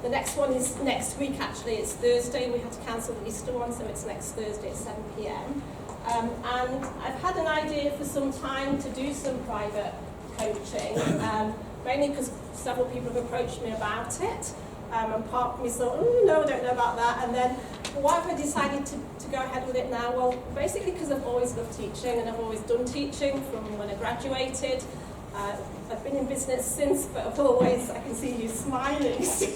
The next one is next week actually, it's Thursday. We had to cancel the Easter one, so it's next Thursday at 7 p.m. And I've had an idea for some time to do some private coaching, mainly because several people have approached me about it. And part of me thought, oh no, I don't know about that. And then why have I decided to go ahead with it now? Well, basically because I've always loved teaching and I've always done teaching from when I graduated. I've been in business since, but I've always, I can see you smiling. You said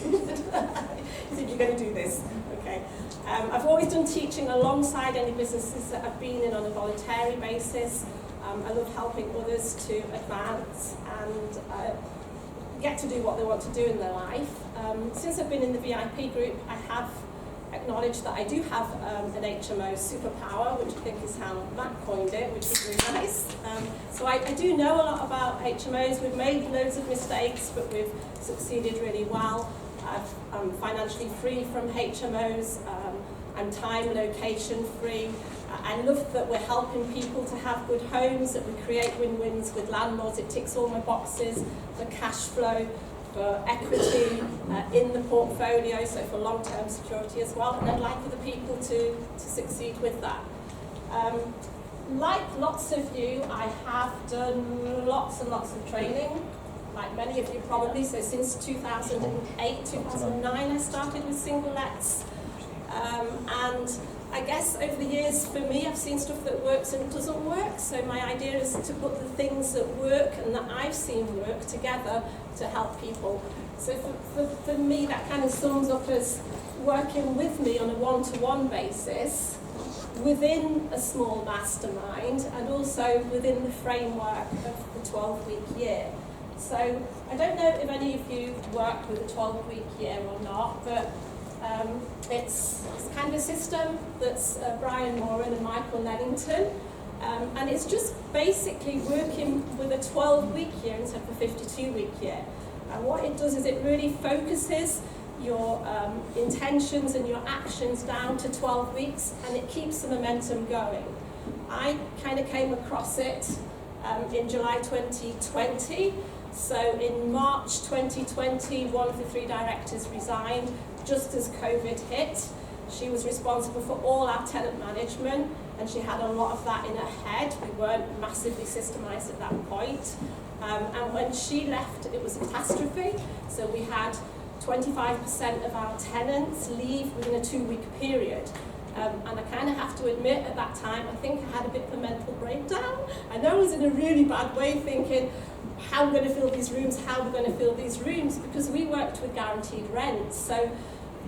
you're going to do this. Okay. I've always done teaching alongside any businesses that I've been in on a voluntary basis. I love helping others to advance and get to do what they want to do in their life. Since I've been in the VIP group, I have acknowledged that I do have an HMO superpower, which I think is how Matt coined it, which is really nice. So I do know a lot about HMOs. We've made loads of mistakes, but we've succeeded really well. I'm financially free from HMOs. I'm time and location free. I love that we're helping people to have good homes, that we create win-wins with landlords. It ticks all my boxes for cash flow, for equity in the portfolio, so for long-term security as well. And I'd like other people to succeed with that. Like lots of you, I have done lots and lots of training, like many of you probably. So since 2008, 2009, I started with single lets. And I guess over the years, for me, I've seen stuff that works and doesn't work. So my idea is to put the things that work and that I've seen work together to help people. So for me, that kind of sums up as working with me on a one-to-one basis within a small mastermind and also within the framework of the 12-week year. So I don't know if any of you work with a 12-week year or not, but it's kind of a system that's Brian Moran and Michael Lennington, and it's just basically working with a 12-week year instead of a 52-week year. And what it does is it really focuses your intentions and your actions down to 12 weeks, and it keeps the momentum going. I kind of came across it in July 2020. So in March 2020, one of the 3 directors resigned just as COVID hit. She was responsible for all our tenant management, and she had a lot of that in her head. We weren't massively systemised at that point. And when she left, it was a catastrophe. So we had 25% of our tenants leave within a 2-week period. And I kind of have to admit at that time, I think I had a bit of a mental breakdown. I know I was in a really bad way thinking, how are we going to fill these rooms, how are we going to fill these rooms? Because we worked with guaranteed rent. So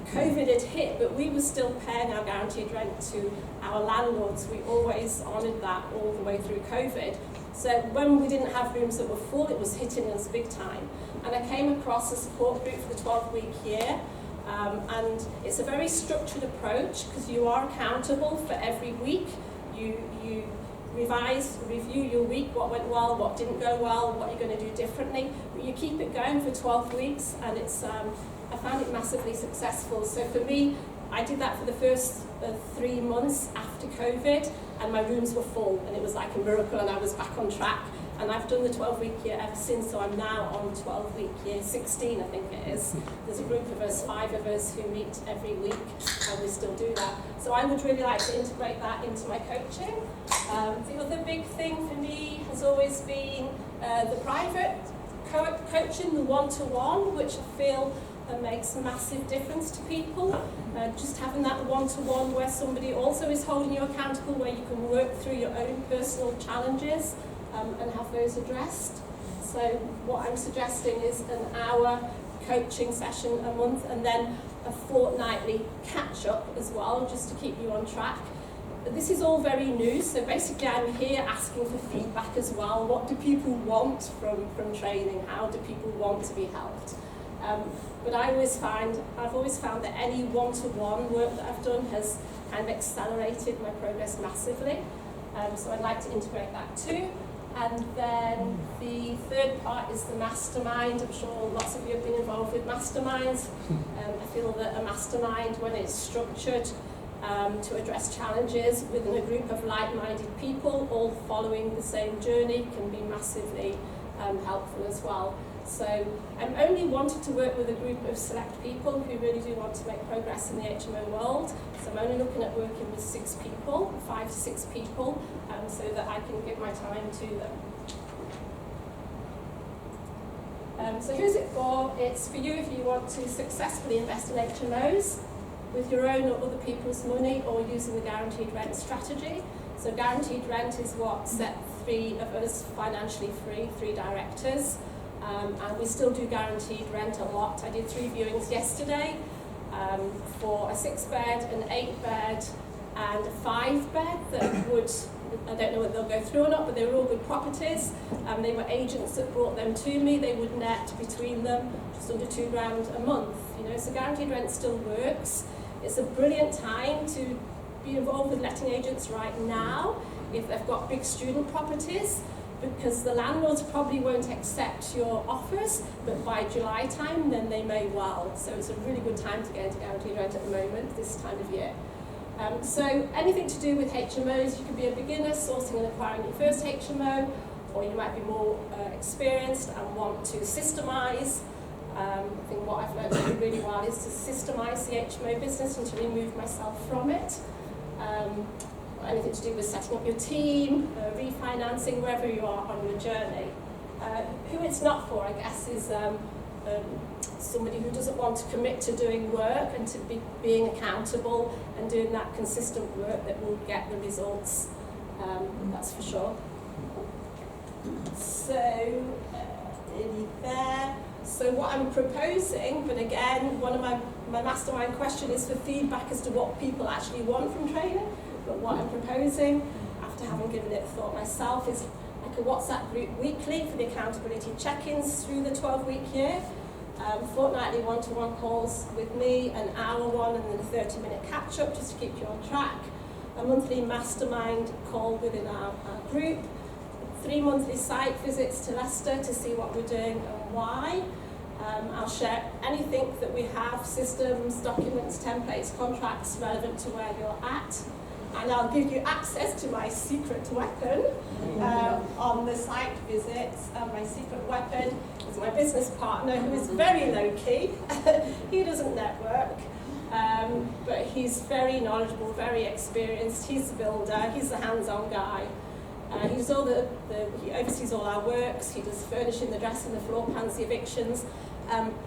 COVID had hit, but we were still paying our guaranteed rent to our landlords. We always honoured that all the way through COVID. So when we didn't have rooms that were full, it was hitting us big time. And I came across a support group for the 12-week year. And it's a very structured approach because you are accountable for every week. You review your week, what went well, what didn't go well, what you're going to do differently. But you keep it going for 12 weeks, and it's I found it massively successful. So for me, I did that for the first 3 months after COVID, and my rooms were full, and it was like a miracle, and I was back on track. And I've done the 12-week year ever since, so I'm now on 12-week year 16, I think it is. There's a group of us, 5 of us, who meet every week, and we still do that. So I would really like to integrate that into my coaching. The other big thing for me has always been the private coaching, the one-to-one, which I feel makes a massive difference to people. Just having that one-to-one where somebody also is holding you accountable, where you can work through your own personal challenges and have those addressed. So what I'm suggesting is an hour coaching session a month, and then a fortnightly catch-up as well, just to keep you on track. This is all very new, so basically I'm here asking for feedback as well. What do people want from training? How do people want to be helped? But I've always found that any one-to-one work that I've done has kind of accelerated my progress massively. So I'd like to integrate that too. And then the third part is the mastermind. I'm sure lots of you have been involved with masterminds. I feel that a mastermind, when it's structured to address challenges within a group of like-minded people, all following the same journey, can be massively helpful as well. So I'm only wanting to work with a group of select people who really do want to make progress in the HMO world. So I'm only looking at working with 6 people, 5 to 6 people, so that I can give my time to them. So who's it for? It's for you if you want to successfully invest in HMOs with your own or other people's money, or using the guaranteed rent strategy. So guaranteed rent is what set 3 of us financially free, 3 directors. And we still do guaranteed rent a lot. I did 3 viewings yesterday for a 6-bed, an 8-bed, and a 5-bed that would, I don't know whether they'll go through or not, but they were all good properties. They were agents that brought them to me. They would net between them just under £2,000 a month. You know, so guaranteed rent still works. It's a brilliant time to be involved with letting agents right now if they've got big student properties, because the landlords probably won't accept your offers, but by July time, then they may well. So it's a really good time to get into guaranteed rent at the moment, this time of year. So anything to do with HMOs, you could be a beginner sourcing and acquiring your first HMO, or you might be more experienced and want to systemize. I think what I've learned to do really well is to systemize the HMO business and to remove myself from it. Anything to do with setting up your team, refinancing, wherever you are on your journey. Who it's not for, I guess, is somebody who doesn't want to commit to doing work and to being accountable and doing that consistent work that will get the results, that's for sure. So, nearly there. So what I'm proposing, but again, one of my mastermind question is for feedback as to what people actually want from training. But what I'm proposing, after having given it thought myself, is like a WhatsApp group weekly for the accountability check-ins through the 12-week year, fortnightly one-to-one calls with me, an hour one and then a 30-minute catch-up just to keep you on track, a monthly mastermind call within our group, 3 monthly site visits to Leicester to see what we're doing and why. I'll share anything that we have, systems, documents, templates, contracts relevant to where you're at. And I'll give you access to my secret weapon on the site visits. My secret weapon is my business partner, who is very low-key. He doesn't network, but he's very knowledgeable, very experienced. He's the builder, he's the hands-on guy. He oversees all our works. He does furnishing, the dressing, the floor plans, the evictions.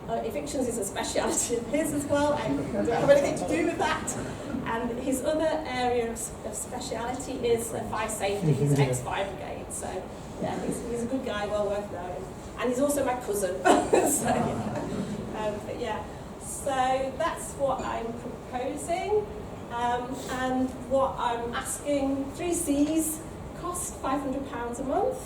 Evictions is a speciality of his as well. I don't have anything to do with that. And his other area of speciality is fire safety. He's ex-fire brigade, so yeah, he's a good guy, well worth knowing. And he's also my cousin. But yeah, so that's what I'm proposing. And what I'm asking, 3 C's, cost £500 a month.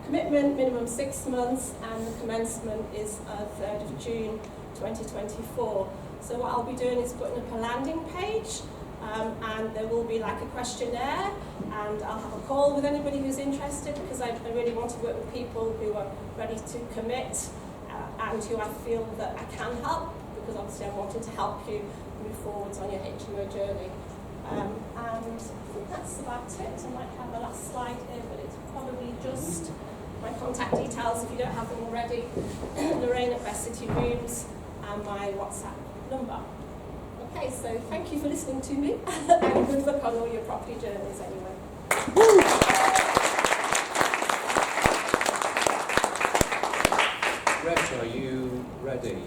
Commitment, minimum 6 months, and the commencement is 3rd of June 2024. So what I'll be doing is putting up a landing page, and there will be like a questionnaire, and I'll have a call with anybody who's interested, because I really want to work with people who are ready to commit and who I feel that I can help, because obviously I'm wanting to help you move forwards on your HMO journey. And I think that's about it. I might have a last slide here, but it's probably just my contact details if you don't have them already, Lorraine at Best City Rooms, and my WhatsApp number. Okay, so thank you for listening to me, and good luck on all your property journeys anyway. Rhett, are you ready?